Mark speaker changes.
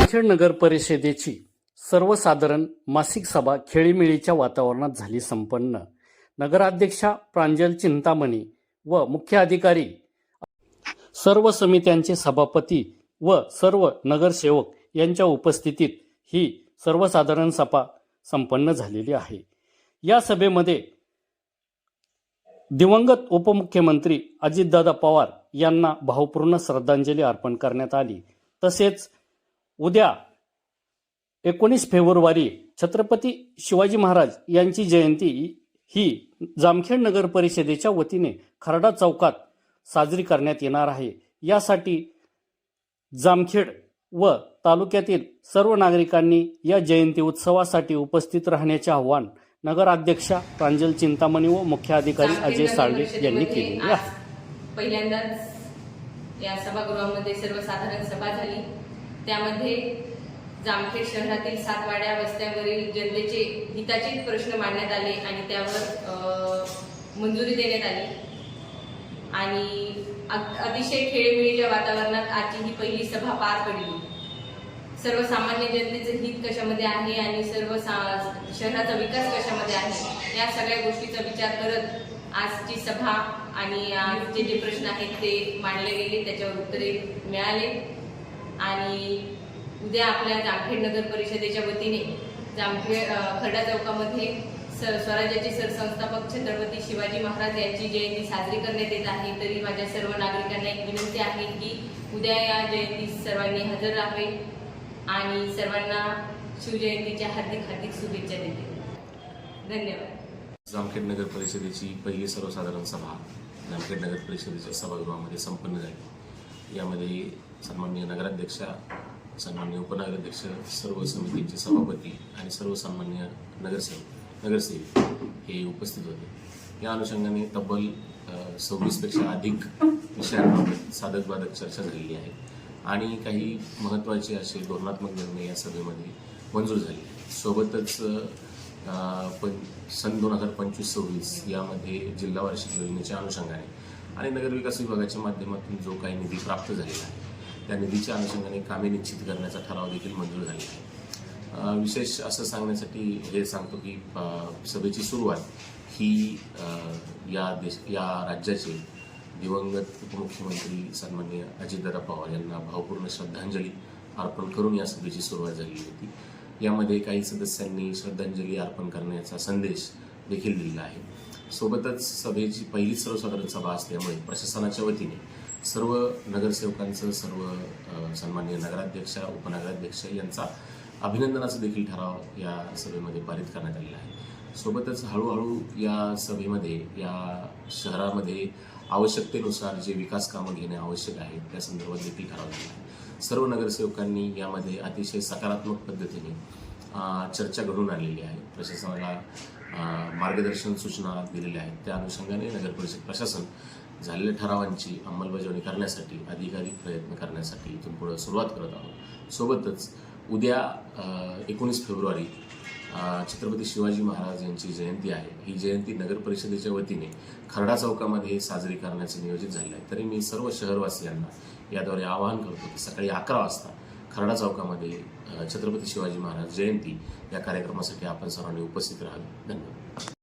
Speaker 1: जामखेड नगर परिषदेची सर्वसाधारण मासिक सभा खेळीमेळीच्या वातावरणात झाली संपन्न. नगराध्यक्षा प्रांजल चिंतामणी व मुख्य अधिकारी, सर्व समित्यांचे सभापती व सर्व नगरसेवक यांच्या उपस्थितीत ही सर्वसाधारण सभा संपन्न झालेली आहे. या सभेमध्ये दिवंगत उपमुख्यमंत्री अजितदादा पवार यांना भावपूर्ण श्रद्धांजली अर्पण करण्यात आली. तसेच उद्या 19 फेब्रुवारी छत्रपती शिवाजी महाराज यांची जयंती ही जामखेड नगर परिषदेच्या वतीने खर्डा चौकात साजरी करण्यात येणार आहे. यासाठी जामखेड व तालुक्यातील सर्व नागरिकांनी या जयंती उत्सवासाठी उपस्थित राहण्याचे आवाहन नगराध्यक्षा प्रांजल चिंतामणी व मुख्य अधिकारी अजय साळवे यांनी केले आहे.
Speaker 2: पहिल्यांदाच या सभागृहामध्ये सर्वसाधारण सभा झाली. त्यामध्ये जामखेड शहरातील 7 वाड्या वस्त्यांवरील जनतेचे हिताचे प्रश्न मांडण्यात आले आणि त्यावर मंजुरी देण्यात आली आणि अतिशय खेळीमेळीच्या वातावरणात आजची ही पहिली सभा पार पडली. सर्वसामान्य जनतेचं हित कशामध्ये आहे आणि शहराचा विकास कशामध्ये आहे या सगळ्या गोष्टीचा विचार करत आजची सभा आणि आजचे जे प्रश्न आहेत ते मांडले गेले, त्याच्यावर उत्तरे मिळाले. आणि उद्या आपल्या जामखेड नगर परिषदेच्या वतीने खर्डा चौकामध्ये स्वराज्याचे सरसंस्थापक छत्रपती शिवाजी महाराज यांची जयंती साजरी करण्यात येत आहे. तरी माझ्या सर्व नागरिकांना एक विनंती आहे की उद्या या जयंतीस सर्वांनी हजर राहावे आणि सर्वांना शिवजयंतीच्या हार्दिक शुभेच्छा देते. धन्यवाद.
Speaker 3: जामखेड नगर परिषदेची पहिली सर्वसाधारण सभा जामखेड नगर परिषदेच्या सभागृहामध्ये संपन्न झाली. यामध्ये सन्माननीय नगराध्यक्षा, सन्माननीय उपनगराध्यक्ष, सर्व समितींचे सभापती आणि सर्व सन्माननीय नगरसेवक हे उपस्थित होते. या अनुषंगाने तब्बल 26पेक्षा अधिक विषयांबाबत साधक-बाधक चर्चा झालेली आहे आणि काही महत्त्वाचे असे धोरणात्मक निर्णय या सभेमध्ये मंजूर झाले. सोबतच सन 2025-26 यामध्ये जिल्हा वार्षिक योजनेच्या अनुषंगाने आणि नगरविकास विभागाच्या माध्यमातून जो काही निधी प्राप्त झालेला आहे त्या निधीच्या अनुषंगाने कामे निश्चित करण्याचा ठराव देखील मंजूर झालेला आहे. विशेष असं सांगण्यासाठी हे सांगतो की सभेची सुरुवात ही या राज्याचे दिवंगत उपमुख्यमंत्री सन्माननीय अजितदादा पवार यांना भावपूर्ण श्रद्धांजली अर्पण करून या सभेची सुरुवात झालेली होती. यामध्ये काही सदस्यांनी श्रद्धांजली अर्पण करण्याचा संदेश देखील दिलेला आहे. सोबतच सभेची पहिलीच सर्वसाधारण सभा असल्यामुळे प्रशासनाच्या वतीने सर्व नगरसेवकांचं, सर्व सन्माननीय नगराध्यक्षा, उपनगराध्यक्ष यांचा अभिनंदनाचा देखील ठराव या सभेमध्ये पारित करण्यात आलेला आहे. सोबतच हळूहळू या सभेमध्ये या शहरामध्ये आवश्यकतेनुसार जे विकास कामं घेणे आवश्यक आहे त्या संदर्भात देखील ठराव झाला आहे. सर्व नगरसेवकांनी यामध्ये अतिशय सकारात्मक पद्धतीने चर्चा घडून आणलेली आहे. प्रशासनाला मार्गदर्शन सूचना दिलेल्या आहेत. त्या अनुषंगाने नगर परिषद प्रशासन झालेल्या ठरावांची अंमलबजावणी करण्यासाठी अधिकाधिक प्रयत्न करण्यासाठी इथून पुढे सुरुवात करत आहोत. सोबतच उद्या 19 फेब्रुवारी छत्रपती शिवाजी महाराज यांची जयंती आहे. ही जयंती नगर परिषदेच्या वतीने खर्डा चौकामध्ये साजरी करण्याचे नियोजित झाले आहे. तरी मी सर्व शहरवासियांना याद्वारे आवाहन करतो की सकाळी 11 वाजता खर्डा चौकामध्ये छत्रपती शिवाजी महाराज जयंती या कार्यक्रमासाठी आपण सर्वांनी उपस्थित राहावे. धन्यवाद.